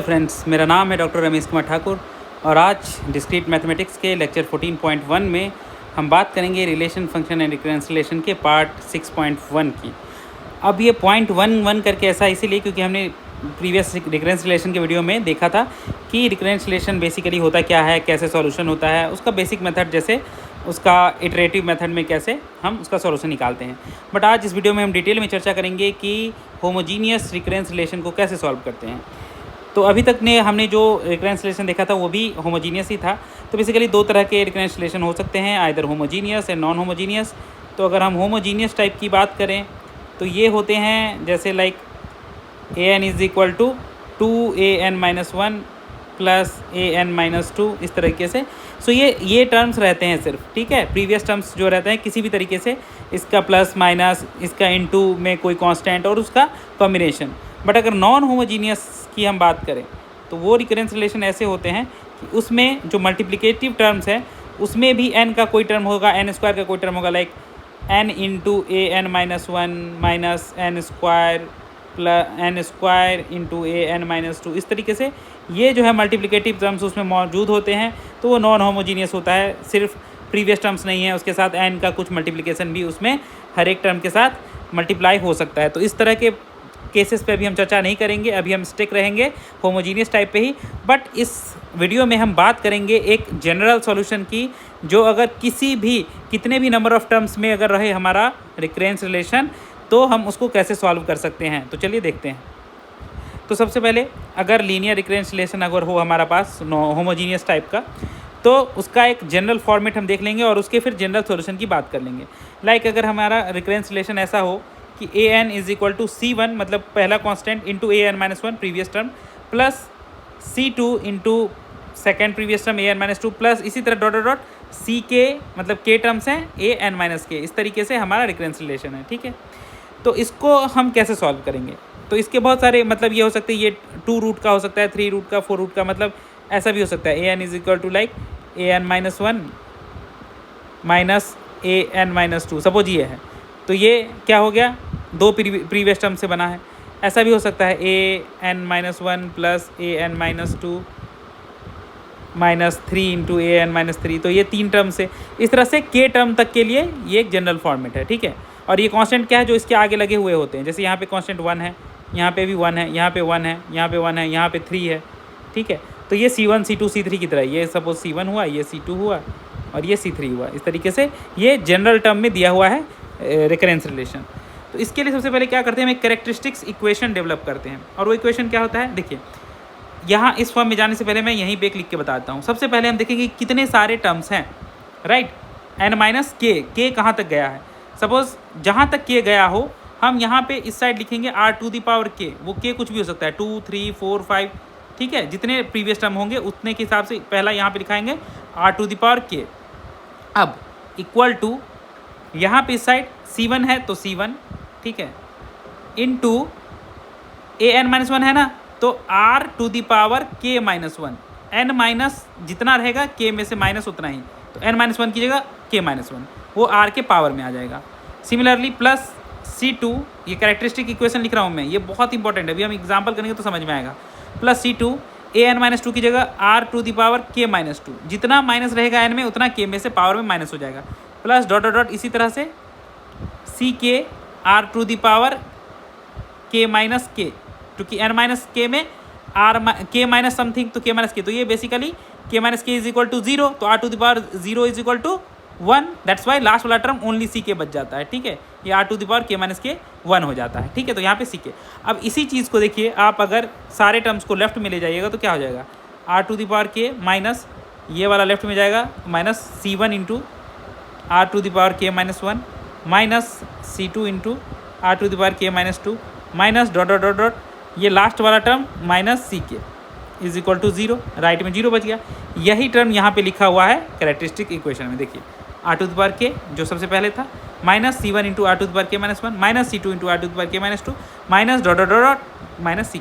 Friends, मेरा नाम है डॉक्टर रमेश कुमार ठाकुर और आज डिस्क्रीट मैथमेटिक्स के लेक्चर 14.1 में हम बात करेंगे relation function and recurrence relation के पार्ट 6.1 की। अब ये पॉइंट 1 करके ऐसा इसीलिए क्योंकि हमने प्रीवियस रिकरेंस रिलेशन के वीडियो में देखा था कि रिकरेंस रिलेशन बेसिकली होता क्या है, कैसे सॉल्यूशन होता है, उसका बेसिक मेथड जैसे उसका इटरेटिव मेथड में कैसे हम उसका सॉल्यूशन निकालते हैं। बट आज इस वीडियो में हम डिटेल में चर्चा करेंगे कि होमोजीनियस रिकरेंस रिलेशन को कैसे सॉल्व करते हैं। तो अभी तक ने हमने जो रिकरेंस रिलेशन देखा था वो भी होमोजीनियस ही था। तो बेसिकली दो तरह के रिकरेंस रिलेशन हो सकते हैं, either homogeneous and non homogeneous. तो अगर हम होमोजीनियस टाइप की बात करें तो ये होते हैं जैसे like an is equal to 2an-1 plus an-2 इस तरीके से। सो ये टर्म्स रहते हैं सिर्फ, ठीक है। प्रीवियस टर्म्स जो रहते हैं किसी भी तरीके से इसका प्लस माइनस, इसका इनटू में कोई कांस्टेंट और उसका कॉम्बिनेशन। बट अगर नॉन होमोजीनियस की हम बात करें तो वो रिकरेंस रिलेशन ऐसे होते हैं कि उसमें जो मल्टीप्लिकेटिव टर्म्स है उसमें भी n का कोई टर्म होगा, n स्क्वायर का कोई टर्म होगा, like n into an-1 minus n square plus n square into an-2। इस तरीके से ये जो है मल्टीप्लिकेटिव टर्म्स उसमें मौजूद होते हैं, तो वो नॉन होमोजीनियस होता है। सिर्फ प्रीवियस टर्म्स नहीं है, उसके साथ n का कुछ मल्टीप्लिकेशन भी उसमें हर एक टर्म के साथ मल्टीप्लाई हो सकता है। तो इस तरह के केसेस पे अभी हम चर्चा नहीं करेंगे, अभी हम स्टिक रहेंगे होमोजीनियस टाइप पे ही। बट इस वीडियो में हम बात करेंगे एक जनरल सॉल्यूशन की, जो अगर कितने भी नंबर ऑफ़ टर्म्स में अगर रहे हमारा रिकरेंस रिलेशन तो हम उसको कैसे सॉल्व कर सकते हैं। तो चलिए देखते हैं। तो सबसे पहले अगर लीनियर रिकरेंस रिलेशन अगर हो हमारा पास होमोजीनियस टाइप का, तो उसका एक जनरल फॉर्मेट हम देख लेंगे और उसके फिर जनरल सॉल्यूशन की बात कर लेंगे। लाइक अगर हमारा रिकरेंस रिलेशन ऐसा हो कि an is equal to C1 मतलब पहला constant into an-1 previous term plus C2 into second previous term an-2 plus इसी तरह डॉट डॉट ck मतलब k टर्म्स हैं an-k। इस तरीके से हमारा रिकरेंस रिलेशन है, ठीक है। तो इसको हम कैसे सॉल्व करेंगे? तो इसके बहुत सारे मतलब ये हो सकते हैं, ये 2 रूट का हो सकता है, 3 रूट का, 4 रूट का, मतलब ऐसा भी हो सकता है। an is equal to like an-1 minus an-2 suppose ये है, तो ये क्या हो गया, 2 प्रीवियस टर्म से बना है। ऐसा भी हो सकता है an-1 plus an-2 minus 3 into an-3, तो ये 3 टर्म से, इस तरह से k टर्म तक के लिए ये एक जनरल फॉर्मेट है, ठीक है। और ये कांस्टेंट क्या है जो इसके आगे लगे हुए होते हैं, जैसे यहाँ पे कांस्टेंट 1 है, यहाँ पे भी 1 है, यहाँ पे 1 है, यहाँ पे 1 है, यहाँ पे 3 है, ठीक है। तो ये C1 C2 C3 की तरह, ये सपोज C1 हुआ, ये C2 हुआ और ये C3 हुआ। इस तरीके से ये जनरल टर्म में दिया हुआ है रिकरेंस रिलेशन। तो इसके लिए सबसे पहले क्या करते हैं, हम एक कैरेक्टरिस्टिक्स इक्वेशन डेवलप करते हैं। और वो इक्वेशन क्या होता है, देखिए यहाँ इस फॉर्म में जाने से पहले मैं यहीं पे लिख के बताता हूँ। सबसे पहले हम देखेंगे कितने सारे टर्म्स हैं, राइट। n-k कहाँ तक गया है, सपोज जहाँ तक k गया हो हम यहाँ पे इस साइड लिखेंगे r⁴k। वो k कुछ भी हो सकता है, 2 3 4 5, ठीक है। जितने प्रीवियस टर्म होंगे उतने के हिसाब से पहला यहाँ पे लिखाएंगे r⁴k। अब इक्वल टू यहाँ पे इस साइड C1 है तो C1, ठीक है, इंटू an-1 है ना, तो r⁴k-1, n माइनस जितना रहेगा k में से माइनस उतना ही, तो n-1 की जगह k-1 वो r के पावर में आ जाएगा। सिमिलरली प्लस C2, ये कैरेक्टरिस्टिक इक्वेशन लिख रहा हूँ मैं, ये बहुत इंपॉर्टेंट है, अभी हम एग्जाम्पल करेंगे तो समझ में आएगा। प्लस C2 an-2 की जगह r⁴k-2, जितना माइनस रहेगा n में उतना k में से पावर में माइनस हो जाएगा, प्लस डॉट डॉट डॉट इसी तरह से ck r⁴k-k, क्योंकि n-k में k- समथिंग तो k-k, तो ये basically k-k is equal to 0, तो r⁴0 is equal to 1। That's why last वाला टर्म ओनली ck बच जाता है, ठीक है। ये r⁴k-k 1 हो जाता है, ठीक है। तो यहाँ पे ck। अब इसी चीज़ को देखिए आप, अगर सारे टर्म्स को लेफ्ट में ले जाइएगा तो क्या हो जाएगा, r⁴k माइनस ये वाला लेफ्ट में जाएगा minus C1 into r⁴k-1 minus C2 into r⁴k-2 minus dot dot dot dot ये लास्ट वाला term minus ck is equal to 0, right में 0 बच गया। यही टर्म यहाँ पे लिखा हुआ है कैरेक्टरिस्टिक इक्वेशन में, देखिए r⁴k जो सबसे पहले था minus C1 into r⁴k-1 minus C2 into r⁴k-2 minus dot dot dot minus ck।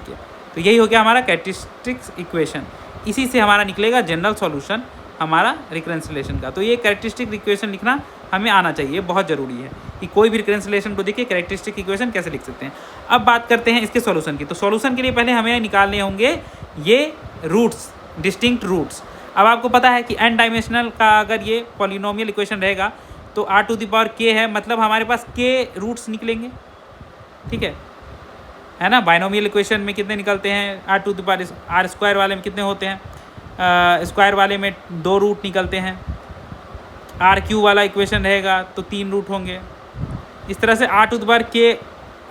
तो यही हो गया हमारा कैरेक्टरिस्टिक्स इक्वेशन। इसी से हमारा निकलेगा जनरल सॉल्यूशन हमारा रिकरेंस रिलेशन का। तो ये कैरेक्टरिस्टिक इक्वेशन लिखना हमें आना चाहिए, बहुत ज़रूरी है कि कोई भी रिकरेंस रिलेशन को देखिए कैरेक्टरिस्टिक इक्वेशन कैसे लिख सकते हैं। अब बात करते हैं इसके सॉल्यूशन की। तो सॉल्यूशन के लिए पहले हमें निकालने होंगे ये रूट्स, डिस्टिंक्ट रूट्स। अब आपको पता है कि n डायमेंशनल का अगर ये पॉलिनोमियल इक्वेशन रहेगा तो r to the power k है, मतलब हमारे पास k रूट्स निकलेंगे, ठीक है ना। बाइनोमियल इक्वेशन में कितने निकलते हैं, r to the power r square वाले में कितने होते हैं, स्क्वायर वाले में 2 रूट निकलते हैं, आर क्यू वाला इक्वेशन रहेगा तो 3 रूट होंगे। इस तरह से r to the power k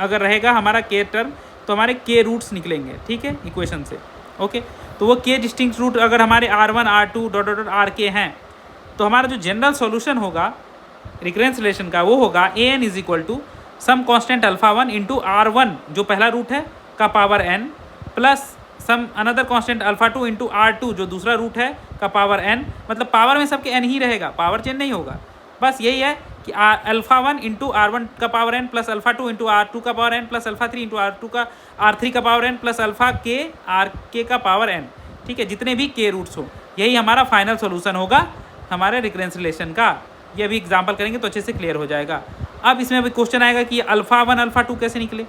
अगर रहेगा हमारा k टर्म तो हमारे k रूट्स निकलेंगे, ठीक है, इक्वेशन से। ओके, तो वो k डिस्टिंक्ट रूट अगर हमारे r1 r2 dot dot rk हैं तो हमारा जो जनरल सॉल्यूशन होगा रिकरेंस रिलेशन का वो होगा an is equal to some constant alpha 1 into r1 जो पहला रूट है का power n plus some another constant alpha 2 into r2 जो दूसरा रूट है का पावर n, मतलब पावर में सबके n ही रहेगा, पावर चेंज नहीं होगा। बस यही है कि अल्फा 1 इंटू r1 का power n plus alpha 2 into r2 का power n plus alpha 3 into r3 का power n plus alpha k rk का पावर n, ठीक है, जितने भी k रूट्स हो, यही हमारा फाइनल सोल्यूशन होगा हमारे रिकरेंस रिलेशन का। ये अभी एग्जाम्पल करेंगे तो अच्छे से क्लियर हो जाएगा। अब इसमें अभी क्वेश्चन आएगा कि अल्फा 1 अल्फा 2 कैसे निकले।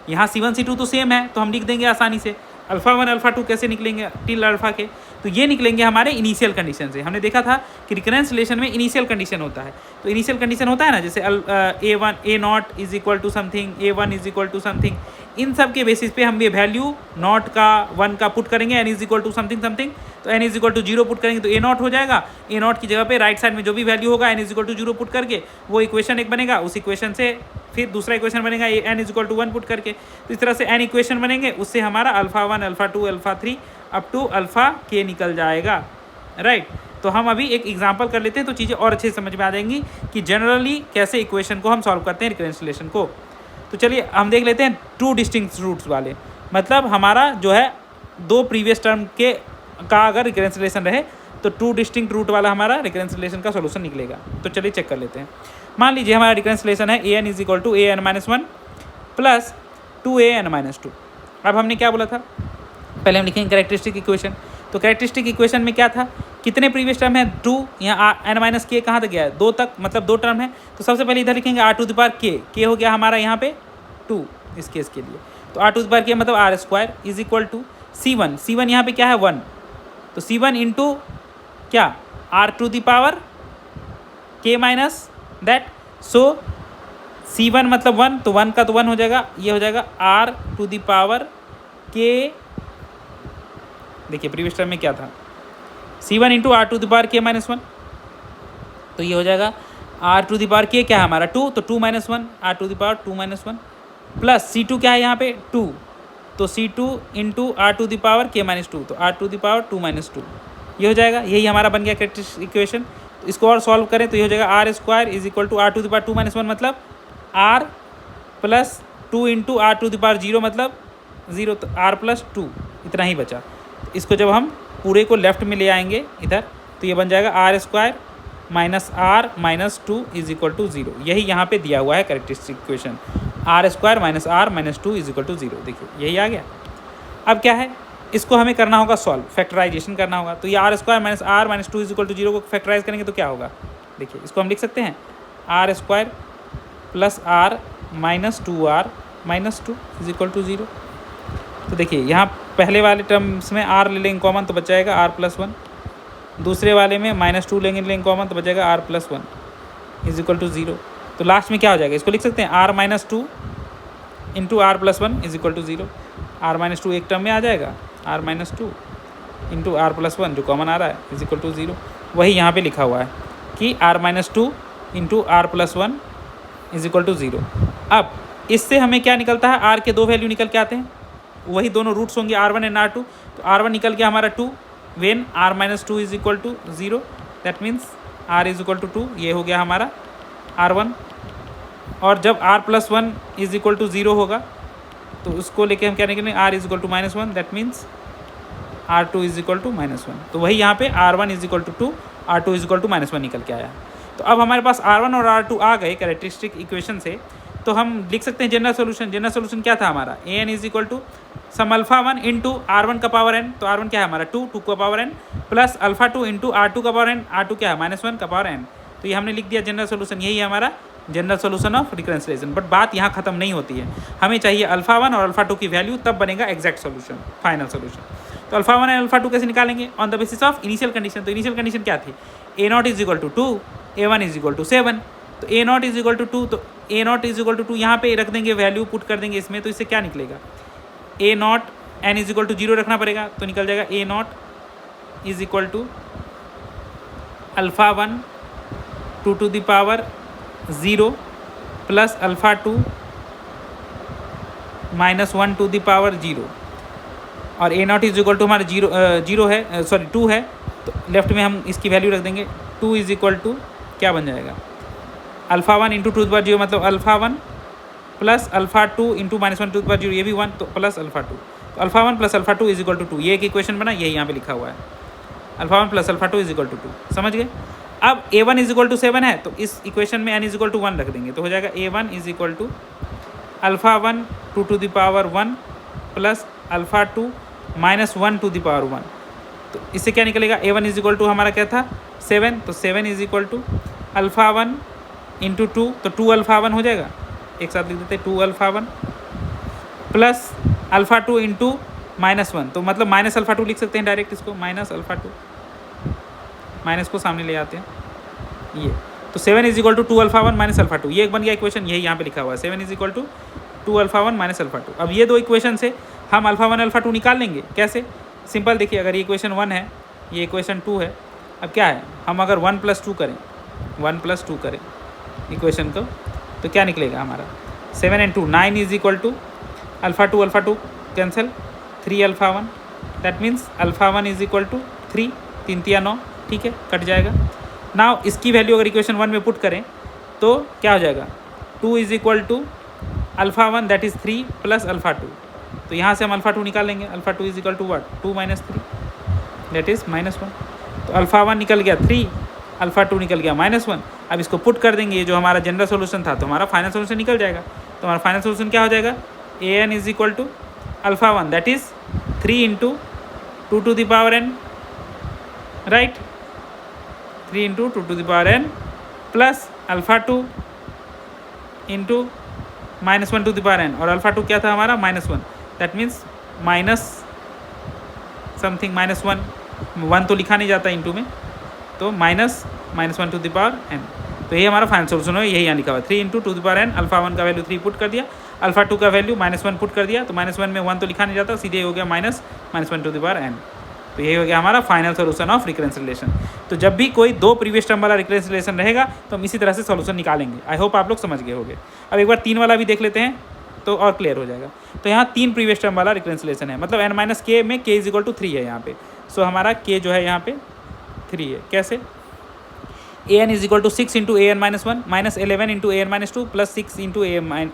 यहाँ C1 C2 तो सेम है तो हम लिख देंगे आसानी से। अल्फा 1 अल्फा 2 कैसे निकलेंगे टिल अल्फा के, तो ये निकलेंगे हमारे इनिशियल कंडीशन से। हमने देखा था कि रिकरेंस रिलेशन में इनिशियल कंडीशन होता है, तो इनिशियल कंडीशन होता है ना, जैसे a1 a naught is equal to something, a1 is equal to something, इन सब के बेसिस पे हम ये वैल्यू नॉट का 1 का पुट करेंगे, n is equal to something something, तो n is equal to 0 put करेंगे तो a नॉट हो जाएगा। a नॉट की जगह पे राइट साइड में जो भी वैल्यू होगा n is equal to 0 put करके वो इक्वेशन एक बनेगा, उस इक्वेशन से फिर दूसरा इक्वेशन बनेगा n is equal to 1 put करके, तो इस तरह से n इक्वेशन बनेंगे, उससे हमारा alpha 1 alpha 2 alpha 3 up to alpha k निकल जाएगा, राइट। तो हम अभी एक एग्जांपल कर लेते हैं तो चीज़ें और अच्छे से समझ में आ जाएंगी कि जनरली कैसे इक्वेशन को हम सॉल्व करते हैं रिकरेंस रिलेशन को। तो चलिए हम देख लेते हैं 2 डिस्टिंक्ट रूट्स वाले, मतलब हमारा जो है 2 प्रीवियस टर्म के का अगर रिकरेंस रिलेशन रहे तो 2 डिस्टिंक्ट रूट वाला हमारा रिकरेंस रिलेशन का सॉल्यूशन निकलेगा। तो चलिए चेक कर लेते हैं। मान लीजिए हमारा रिकरेंस रिलेशन है an is equal to an-1 plus 2an-2। अब हमने क्या बोला था, पहले हम लिखेंगे कैरेक्टरिस्टिक इक्वेशन। तो कैरेक्टरिस्टिक इक्वेशन में क्या था, कितने प्रीवियस टर्म है 2, यहाँ n-k कहाँ तक गया है 2 तक, मतलब 2 टर्म है। तो सबसे पहले इधर लिखेंगे r to the power k हो गया हमारा यहाँ पे 2 इस केस के लिए, तो r to the power k मतलब r square is equal to C1 यहाँ पे क्या है 1, तो C1 इंटू क्या r to the power k minus that, so C1 मतलब 1, तो 1 का तो 1 हो जाएगा, ये हो जाएगा r to the power k। देखिए प्रीवियस टर्म में क्या था C1 into r to the power k minus 1, तो ये हो जाएगा r to the power k क्या है हमारा 2, तो 2 minus 1 r to the power 2 minus 1 plus C2 क्या है यहाँ पे 2, तो C2 into r to the power k minus 2, तो r to the power 2 minus 2, ये हो जाएगा। यही हमारा बन गया कैरेक्टरिस्टिक इक्वेशन। तो इसको और सॉल्व करें तो ये हो जाएगा r square is equal to r to the power 2 minus 1 मतलब r plus 2 into r to the power 0 मतलब 0, तो r प्लस 2 इतना ही बचा। इसको जब हम पूरे को लेफ्ट में ले आएंगे इधर तो ये बन जाएगा r square minus r minus 2 is equal to 0। यही यहाँ पे दिया हुआ है characteristic equation, r square minus r minus 2 is equal to 0। देखिए यही आ गया। अब क्या है, इसको हमें करना होगा सॉल्व, फैक्टराइजेशन करना होगा। तो ये r square minus r minus 2 is equal to 0 को फैक्टराइज करेंगे तो क्या होगा, देखिए इसको हम लिख सकते हैं r square plus r minus 2r minus 2 is equal to 0। तो देखिए यहाँ पहले वाले टर्म्स में r ले लेंगे कॉमन तो बच जाएगा r प्लस 1, दूसरे वाले में माइनस 2 लेंगे कॉमन तो बचेगा r plus 1 is equal to 0। तो लास्ट में क्या हो जाएगा, इसको लिख सकते हैं r minus 2 into r plus 1 is equal to 0। r minus 2 एक टर्म में आ जाएगा, r minus 2 into r plus 1 जो कॉमन आ रहा है इज इक्वल टू 0। वही यहाँ पे लिखा हुआ है कि r minus 2 into r plus 1 is equal to 0। अब इससे हमें क्या निकलता है, r के 2 वैल्यू निकल के आते हैं, वही दोनों रूट्स होंगे r1 एंड r2। तो r1 निकल गया हमारा 2 when r minus 2 is equal to 0, that means r is equal to 2, ये हो गया हमारा r1। और जब r plus 1 is equal to 0 होगा तो उसको लेके हम क्या निकलेंगे, r is equal to minus 1, that means r2 is equal to minus 1। तो वही यहाँ पे r1 is equal to 2, r2 is equal to minus 1 निकल के आया। तो अब हमारे पास r1 और r2 आ गए कैरेक्टरिस्टिक इक्वेशन से, तो हम लिख सकते हैं जनरल सोल्यूशन। जनरल सोल्यूशन क्या था हमारा, an is equal to some alpha 1 into r1 का पावर n, तो r1 क्या है हमारा 2 का power n plus alpha 2 into r2 का पावर n, r2 क्या है माइनस 1 का पावर n तो ये हमने लिख दिया जनरल सोल्यूशन, यही है हमारा general solution of recurrence relation. But बात यहाँ खत्म नहीं होती है, हमें चाहिए अल्फा 1 और अल्फा 2 की वैल्यू, तब बनेगा एग्जैक्ट सोल्यूशन, फाइनल सोल्यूशन। तो अल्फा 1 और अल्फा 2 कैसे निकालेंगे? On the basis of initial condition. तो इनिशियल कंडीशन क्या थी? A0 is equal to 2, A1 is equal to 7। तो A0 इज इक्वल टू 2, तो A0 इज इक्वल टू 2 यहाँ पे रख देंगे, वैल्यू पुट कर देंगे इसमें, तो इससे क्या निकलेगा? A0 n is equal to 0 रखना पड़ेगा, तो निकल जाएगा A0 is equal to alpha 1 2 to the power 0 plus alpha 2 minus 1 to the power 0। और A0 इज इक्वल टू हमारा 0 है, सॉरी 2 है, तो लेफ्ट में हम इसकी वैल्यू रख देंगे। 2 इज इक्वल टू क्या बन जाएगा? अल्फा 1 इंटू 2 पावर 0, मतलब alpha 1 plus alpha 2 into minus 1 to power 0, ये भी 1, तो प्लस अल्फा 2। तो alpha 1 plus alpha 2 is equal to 2, ये एक इक्वेशन बना, यही यहाँ पे लिखा हुआ है, alpha 1 plus alpha 2 is equal to 2। समझ गए? अब A1 इज इक्वल टू 7 है, तो इस इक्वेशन में n इज इक्वल टू 1 रख देंगे, तो हो जाएगा A1 is equal to alpha 1 2 to the power 1 plus alpha 2 minus 1 to the power 1। तो इससे क्या निकलेगा? A1 इज इक्वल टू हमारा क्या था? 7, तो 7 is equal to alpha 1 into 2, तो 2 अल्फा 1 हो जाएगा, एक साथ लिख देते हैं 2 alpha 1 plus alpha 2 into minus 1, तो मतलब माइनस अल्फा 2 लिख सकते हैं डायरेक्ट इसको, माइनस अल्फा 2, माइनस को सामने ले आते हैं ये। तो 7 is equal to 2 alpha 1 minus alpha 2, ये एक बन गया इक्वेशन, यही यहाँ पे लिखा हुआ है 7 is equal to 2 alpha 1 minus alpha 2। अब ये दो इक्वेशन से हम अल्फा 1 अल्फा 2 निकाल लेंगे। कैसे? सिंपल, देखिए, अगर ये इक्वेशन 1 है, ये इक्वेशन 2 है, अब क्या है, हम अगर 1 + 2 करें, 1 + 2 करें इक्वेशन को, तो क्या निकलेगा हमारा? 7 and 2 9 is equal to alpha 2 cancel, 3 alpha 1, that means alpha 1 is equal to 3, 3 × 9, ठीक है, कट जाएगा। नाउ इसकी वैल्यू अगर इक्वेशन 1 में पुट करें तो क्या हो जाएगा? 2 is equal to alpha 1 that is 3 plus alpha 2, तो यहाँ से हम अल्फा 2 निकाल लेंगे। Alpha 2 is equal to what? 2 - 3 that is -1। तो अल्फा 1 निकल गया 3, अल्फा 2 निकल गया -1। अब इसको पुट कर देंगे, ये जो हमारा जनरल सोल्यूशन था, तो हमारा फाइनल सोल्यूशन निकल जाएगा। तो हमारा फाइनल सोल्यूशन क्या हो जाएगा? an is equal to alpha 1 that is 3 into 2 to the power n, right, 3 into 2 to the power n plus alpha 2 into -1 to the power n, और अल्फा 2 क्या था हमारा? -1, दैट मीन्स माइनस समथिंग -1 तो लिखा नहीं जाता इंटू में, तो -1 टू द पावर n। तो ये हमारा फाइनल सोल्यूशन है, यही यहाँ लिखा हुआ है 3 into 2 the power n। Alpha 1 का वैल्यू 3 पुट कर दिया, अल्फा 2 का वैल्यू -1 पुट कर दिया, तो -1 में 1 तो लिखा नहीं जाता, सीधे हो गया -1 टू द पावर n। तो यही हो गया हमारा final solution of recurrence relation. तो जब भी कोई दो प्रीवियस टर्म वाला रिकरेंस रिलेशन रहेगा तो हम इसी तरह से सोल्यूशन निकालेंगे। आई होप आप लोग समझ गए होंगे। अब एक बार 3 वाला भी देख लेते हैं तो और क्लियर हो जाएगा। तो यहाँ 3 प्रीवियस टर्म वाला रिकरेंस रिलेशन है, मतलब n - k में k इज इक्वल टू 3 है यहाँ पे। सो हमारा k जो है यहाँ पे 3 है। कैसे? an is equal to 6 into an - 1 minus 11 into an - 2 plus 6 into an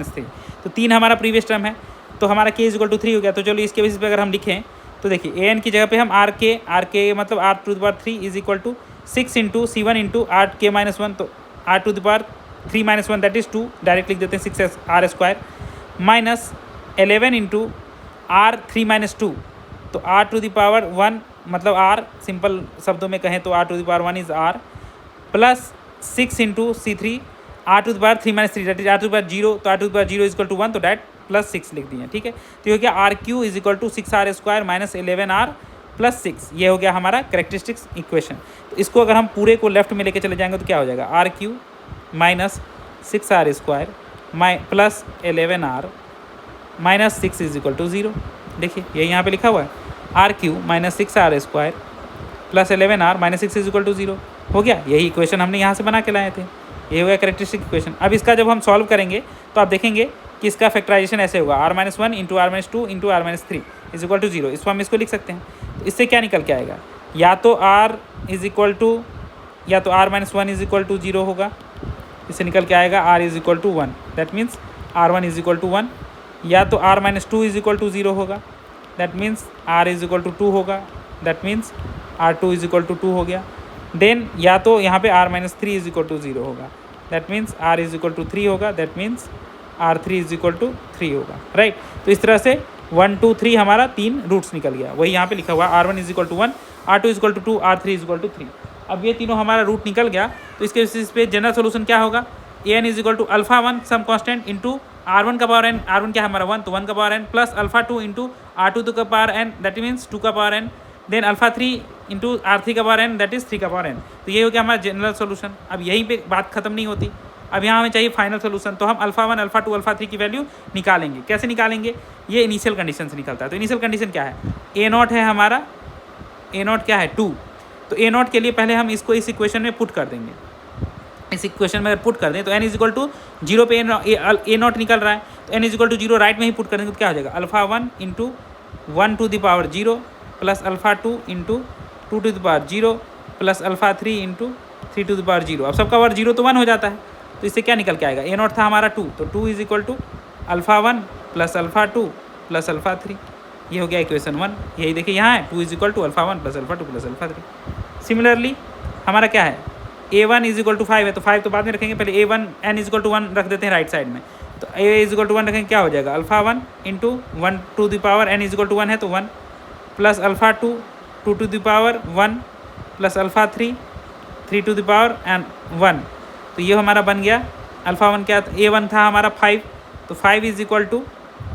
- 3। तो 3 हमारा प्रीवियस टर्म है, तो हमारा k इज इक्वल टू 3 हो गया। तो चलो इसके बेसिस पे अगर हम लिखें तो देखिए an की जगह पे हम rk मतलब r to the power 3 is equal to 6 into c1 into r k - 1, तो r to the power 3 - 1 that is 2, direct लिख देते हैं 6r² माइनस 11 इंटू r3 - 2, तो r टू द पावर 1 मतलब r, सिंपल शब्दों में कहें तो r to the power 1 is r plus 6 into c3 r to the power 3 - 3 that is r to the power 0, तो r to the power 0 is equal to 1, तो that plus 6 लिख दिए। ठीक है, तो ये हो गया r³ is equal to 6r² minus 11r plus 6। ये हो गया हमारा कैरेक्टरिस्टिक्स इक्वेशन। तो इसको अगर हम पूरे को लेफ्ट में लेके चले जाएंगे तो क्या हो जाएगा? r³ minus 6r² plus 11r minus 6 is equal to 0। देखिए ये यहाँ पे लिखा हुआ है r³ minus 6r² plus 11r minus 6 is equal to 0 हो गया। यही इक्वेशन हमने यहाँ से बना के लाए थे, ये हो गया कैरेक्टरिस्टिक इक्वेशन। अब इसका जब हम सॉल्व करेंगे तो आप देखेंगे कि इसका फैक्टराइजेशन ऐसे होगा r - 1 into r - 2 into r - 3 is equal to 0। इसको हम इसको लिख सकते हैं। तो इससे क्या निकल के आएगा? या तो r इज इक्वल टू या तो r - 1 इज इक्वल टू 0 होगा, इससे निकल के आएगा r is equal to 1 that means r1 is equal to 1, या तो r - 2 इज इक्वल टू 0 होगा that means r is equal to 2 होगा, that means r2 is equal to 2 हो गया। देन या तो यहाँ पे r - 3 इज इक्वल टू 0 होगा, that means r is equal to 3 होगा, that means r3 is equal to 3 होगा, राइट। तो इस तरह से 1 2 3 हमारा 3 रूट्स निकल गया, वही यहाँ पे लिखा हुआ r1 is equal to 1, r2 is equal to 2, r3 is equal to 3। अब ये तीनों हमारा रूट निकल गया, तो इसके बेसिस पे जनरल सोल्यूशन क्या होगा, A N is equal to alpha one sum constant into R one का पावर एन, आर वन क्या है हमारा 1, तो 1 का power N plus alpha two into R two का पावर एन दैट मीन्स 2 का power N, then alpha three into R three का power N that is 3 का पावर एन। तो ये हो गया हमारा जनरल सोल्यूशन। अब यहीं पे बात खत्म नहीं होती, अब यहाँ हमें चाहिए फाइनल सोल्यूशन। तो हम alpha one alpha two alpha three की वैल्यू निकालेंगे। कैसे निकालेंगे, ये इनिशियल कंडीशन से निकलता है। तो इनिशियल कंडीशन क्या है, ए नॉट है हमारा, ए नॉट क्या है 2, तो ए नॉट के लिए पहले हम इसको इस इक्वेशन में पुट कर देंगे। इस इक्वेशन में अगर पुट कर दें तो एन इज इक्वल टू 0 पे ए नॉट निकल रहा है, तो n is equal to 0 right में ही पुट करेंगे तो क्या हो जाएगा, alpha one into 1 to the power 0 plus alpha two into 2 to the power 0 plus alpha three into 3 to the power 0। अब सबका पावर 0 तो 1 हो जाता है, तो इससे क्या निकल के आएगा, ए नॉट था हमारा 2, तो 2 is equal to alpha one plus alpha two plus alpha three. ये हो गया इक्वेशन 1। यही देखिए यहाँ है 2 is equal to alpha one plus alpha two plus alpha three. Similarly हमारा क्या है, A one is equal to 5 है, तो 5 तो बाद में रखेंगे, पहले A one N is equal to 1 रख देते हैं राइट साइड में। तो ए इज इक्वल टू 1 रखेंगे, क्या हो जाएगा, alpha one into 1 to the power n is equal to 1 है तो 1 plus alpha two 2 to the power 1 plus alpha three 3 to the power n 1। तो ये हमारा बन गया अल्फा वन, क्या ए वन था हमारा 5, तो 5 इज इक्वल टू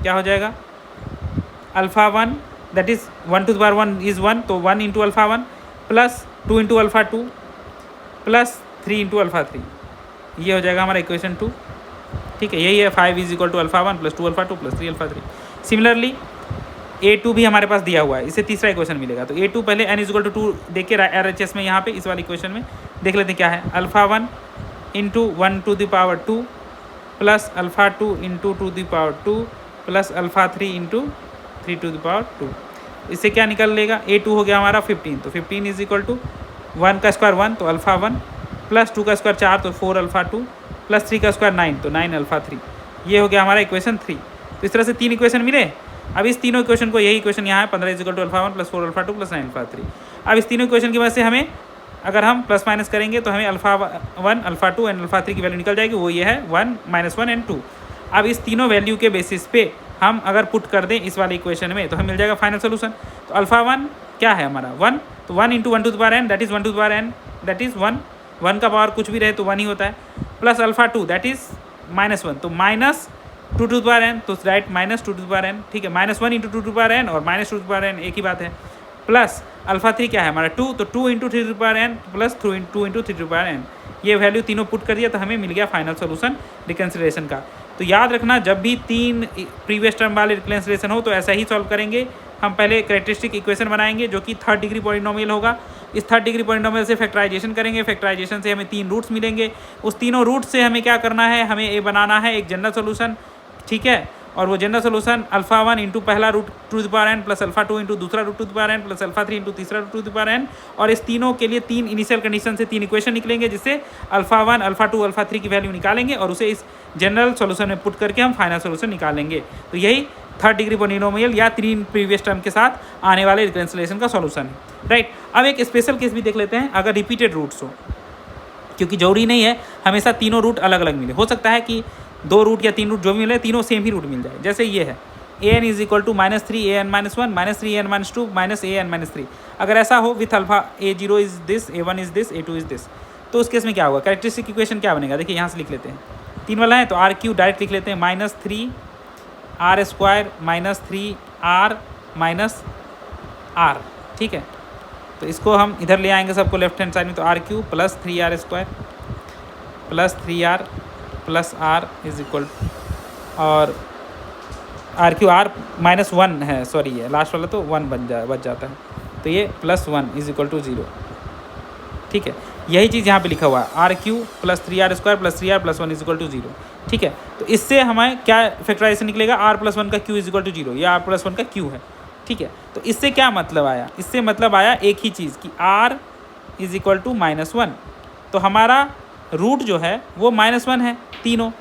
क्या हो जाएगा, alpha one that is 1 to the power 1 is 1, तो 1 into alpha one plus 2 into alpha two plus 3 into alpha three. ये हो जाएगा हमारा इक्वेशन 2। ठीक है, यही है 5 is equal to alpha one plus 2 alpha two plus 3 alpha three. Similarly A2 भी हमारे पास दिया हुआ है, इससे तीसरा इक्वेशन मिलेगा। तो A2 पहले n इज इक्वल टू 2 देख के RHS में यहाँ पे इस वाले इक्वेशन में देख लेते हैं क्या है, alpha one into 1 to the power 2 plus alpha two into 2 the power 2 plus alpha three into 3 to the power 2। इससे क्या निकल लेगा, A2 हो गया हमारा 15, तो 15 इज इक्वल टू 1 का स्क्वायर 1 तो अल्फा वन प्लस 2 का स्क्वायर 4 तो 4 अल्फा 2 प्लस 3 का स्क्वायर 9 तो 9 अल्फा 3। ये हो गया हमारा इक्वेशन 3। तो इस तरह से 3 इक्वेशन मिले। अब इस तीनों इक्वेशन को, यही इक्वेशन यहाँ है 15 is equal to alpha one plus 4 alpha 2 plus 9 alpha 3। अब इस तीनों इक्वेशन की वजह से हमें अगर हम प्लस माइनस करेंगे तो हमें alpha one alpha two and alpha three की वैल्यू निकल जाएगी, वो ये है 1 -1 एंड 2। अब इस तीनों वैल्यू के बेसिस पे हम अगर पुट कर दें इस वाले इक्वेशन में तो हमें मिल जाएगा फाइनल सोल्यूशन। तो अल्फा वन क्या है हमारा 1, तो 1 into 1 to the power N that is 1 to the power N that is 1, 1 का पावर कुछ भी रहे तो 1 ही होता है, plus alpha two that is -1 तो minus 2 to the power n, तो right minus 2 to the power n. ठीक है, -1 into 2 to the power n और -2 टू द पावर एन एक ही बात है, प्लस अल्फा थ्री क्या है हमारा 2, तो 2 into 3 to the power N plus 2 into 3 to the power n. ये वैल्यू तीनों पुट कर दिया तो हमें मिल गया फाइनल सोल्यूशन रिकन्सिलिएशन का। तो याद रखना, जब भी 3 प्रीवियस टर्म वाले रिकन्सिलिएशन हो तो ऐसा ही सॉल्व करेंगे। हम पहले कैरेक्टरिस्टिक इक्वेशन बनाएंगे जो कि 3rd डिग्री पॉलिनोमियल होगा। इस 3rd डिग्री पॉलिनोमियल से फैक्टराइजेशन करेंगे, फैक्टराइजेशन से हमें 3 रूट्स मिलेंगे। उस तीनों रूट से हमें क्या करना है, हमें ये बनाना है एक जनरल सोल्यूशन। ठीक है, और वो general solution alpha one into पहला root to the power N plus alpha two into दूसरा root to the power N plus alpha three into तीसरा root to the power n, और इस तीनों के लिए 3 इनिशियल कंडीशन से 3 इक्वेशन निकलेंगे जिससे alpha one alpha two alpha three की वैल्यू निकालेंगे और उसे इस जनरल सोल्यूशन में पुट करके हम फाइनल सोल्यूशन निकालेंगे। तो यही 3rd डिग्री पॉलिनोमियल या 3 प्रीवियस टर्म के साथ आने वाले रिकन्सिलिएशन का सोल्यूशन है। राइट, अब एक स्पेशल केस भी देख लेते हैं, अगर रिपीटेड रूट्स हो, क्योंकि जरूरी नहीं है हमेशा तीनों रूट अलग अलग मिले, हो सकता है कि 2 रूट या 3 रूट जो भी मिले तीनों सेम ही रूट मिल जाए। जैसे ये है a N is equal to -3 a n -1 -3 a n -2 -a n -3। अगर ऐसा हो with alpha A0 is this, A1 is this, A2 is this, तो उस केस में क्या होगा, कैरेक्टरिस्टिक इक्वेशन क्या बनेगा, देखिए यहाँ से लिख लेते हैं। 3 वाला है तो RQ डायरेक्ट लिख लेते हैं, -3R स्क्वायर -3R -R। ठीक है, तो इसको हम इधर ले आएंगे सबको लेफ्ट हैंड साइड में, तो RQ plus 3R square plus 3R plus R is equal, और RQ R -1 है, सॉरी है लास्ट वाला तो 1 बच जाता है, तो ये +1 इज इक्वल टू 0। ठीक है, यही चीज़ यहाँ पे लिखा हुआ है, RQ plus 3R square plus 3R plus 1 is equal to 0। ठीक है, तो इससे हमें क्या फैक्टराइजेशन निकलेगा, R प्लस 1 का Q इज इक्वल टू 0, ये R प्लस 1 का Q है। ठीक है, तो इससे क्या मतलब आया, इससे मतलब आया एक ही चीज़ कि R इज इक्वल टू -1, तो हमारा रूट जो है वो -1 है तीनों।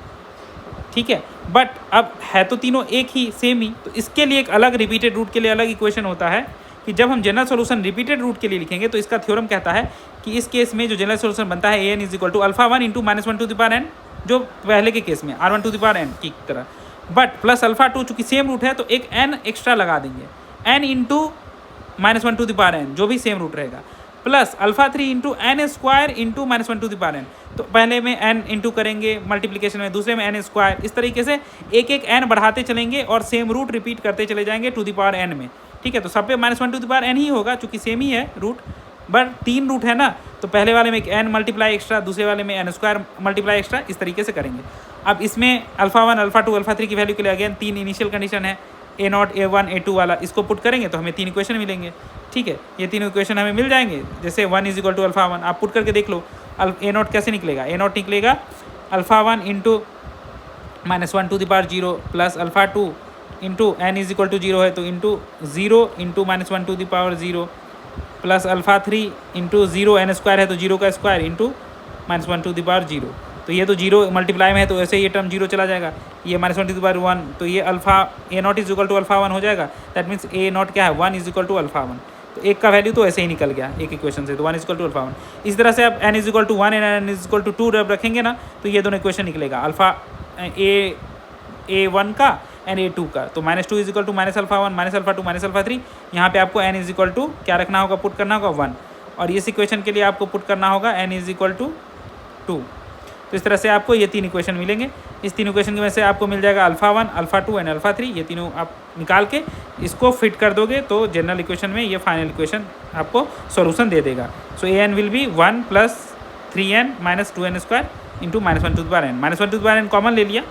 ठीक है, बट अब है तो तीनों एक ही सेम ही, तो इसके लिए एक अलग रिपीटेड रूट के लिए अलग इक्वेशन होता है कि जब हम जनरल सोल्यूशन रिपीटेड रूट के लिए लिखेंगे तो इसका थ्योरम कहता है कि इस केस में जो जनरल सोल्यूशन बनता है a N is equal to alpha one into -1 to the power n, जो पहले के केस में R1 to the power n की तरह, बट प्लस अल्फा टू चूँकि सेम रूट है तो एक n एक्स्ट्रा लगा देंगे, n into -1 to the power n जो भी सेम रूट रहेगा, plus alpha 3 into n square into -1 to the power n. तो पहले में n इंटू करेंगे मल्टीप्लिकेशन में, दूसरे में n स्क्वायर, इस तरीके से एक एक n बढ़ाते चलेंगे और सेम रूट रिपीट करते चले जाएंगे टू द पावर n में। ठीक है, तो सब पे -1 टू द पावर n ही होगा चूंकि सेम ही है रूट, बट 3 रूट है ना, तो पहले वाले में n मल्टीप्लाई एक्स्ट्रा, दूसरे वाले में n स्क्वायर मल्टीप्लाई एक्स्ट्रा, इस तरीके से करेंगे। अब इसमें अल्फा 1 अल्फा 2 अल्फा 3 की वैल्यू के लिए अगेन 3 इनिशियल कंडीशन है, a0 a1 a2 वाला, इसको पुट करेंगे तो हमें 3 इक्वेशन मिलेंगे। ठीक है, ये 3 इक्वेशन हमें मिल जाएंगे। जैसे 1 इज इक्वल टू अल्फा 1, आप पुट करके देख लो a0 कैसे निकलेगा। a0 निकलेगा alpha 1 into -1 to the power 0 plus alpha 2 into n is equal to 0 है तो into 0 into -1 to the power 0 plus alpha 3 into 0 n square है तो 0 का square into -1 to the power 0। तो ये तो 0 मल्टीप्लाई में है तो ऐसे ये टर्म 0 चला जाएगा, ये -1 टू द पावर 1, तो ये alpha a0 is equal to alpha 1 हो जाएगा। दैट मीन्स a0 क्या है 1 इज इक्वल टू अल्फा 1, तो एक का वैल्यू तो ऐसे ही निकल गया एक इक्वेशन से, तो 1 इज इक्वल टू अल्फा 1। इस तरह से आप n is equal to 1 and n is equal to 2 जब रखेंगे ना तो ये दोनों इक्वेशन निकलेगा, अल्फा a1 का एंड a2 का। तो -2 is equal to -alpha 1 -alpha 2 -alpha 3, यहाँ पे आपको n इज इक्वल टू क्या रखना होगा, पुट करना होगा 1, और इस इक्वेशन के लिए आपको पुट करना होगा n इज इक्वल टू 2। तो इस तरह से आपको ये 3 इक्वेशन मिलेंगे। इस 3 इक्वेशन की वजह से आपको मिल जाएगा अल्फा 1 अल्फा 2 एंड अल्फा 3, ये तीनों आप निकाल के इसको फिट कर दोगे तो जनरल इक्वेशन में ये फाइनल इक्वेशन आपको सॉल्यूशन दे देगा। So an will be 1 plus 3n minus 2n square into -1 to the power n। -1 to the power n common ले लिया,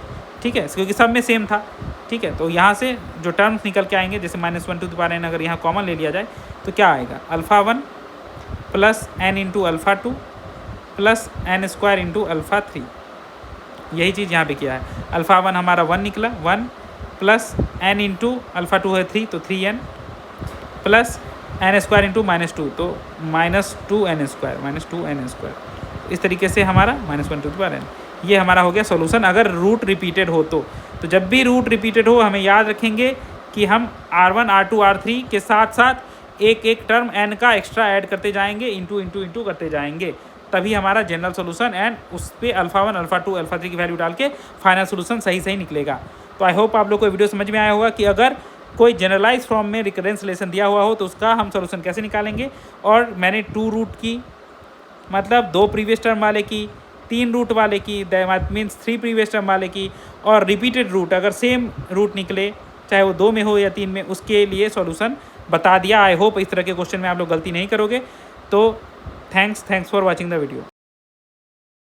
ठीक है, क्योंकि सब में सेम था। ठीक है, तो यहाँ से जो टर्म्स निकल के आएंगे, जैसे -1 टू द पावर n अगर यहाँ कॉमन ले लिया जाए तो क्या आएगा, alpha 1 plus n into alpha 2 plus n square into alpha 3। यही चीज़ यहाँ पे किया है। अल्फा 1 हमारा 1 निकला, 1 प्लस n इंटू अल्फा 2 है 3 तो 3n plus n square into -2 तो -2n स्क्वायर। इस तरीके से हमारा -1 टू द पावर n, ये हमारा हो गया सॉल्यूशन अगर रूट रिपीटेड हो तो जब भी रूट रिपीटेड हो हमें याद रखेंगे कि हम R1 R2 R3 के साथ साथ एक एक टर्म n का एक्स्ट्रा ऐड करते जाएंगे, इंटू करते जाएंगे, तभी हमारा जनरल सोल्यूशन एंड उस पर अल्फा 1 अल्फा 2 अल्फा 3 की वैल्यू डाल के फाइनल सोल्यूशन सही निकलेगा। तो आई होप आप लोग को वीडियो समझ में आया होगा कि अगर कोई जनरलाइज फॉर्म में रिकरेंस रिलेशन दिया हुआ हो तो उसका हम सोल्यूशन कैसे निकालेंगे। और मैंने 2 रूट की, मतलब 2 प्रीवियस टर्म वाले की, 3 रूट वाले की, दैट मीन्स 3 प्रीवियस टर्म वाले की, और रिपीटेड रूट अगर सेम रूट निकले चाहे वो 2 में हो या 3 में, उसके लिए सॉल्यूशन बता दिया। आई होप इस तरह के क्वेश्चन में आप लोग गलती नहीं करोगे। तो thanks for watching the video.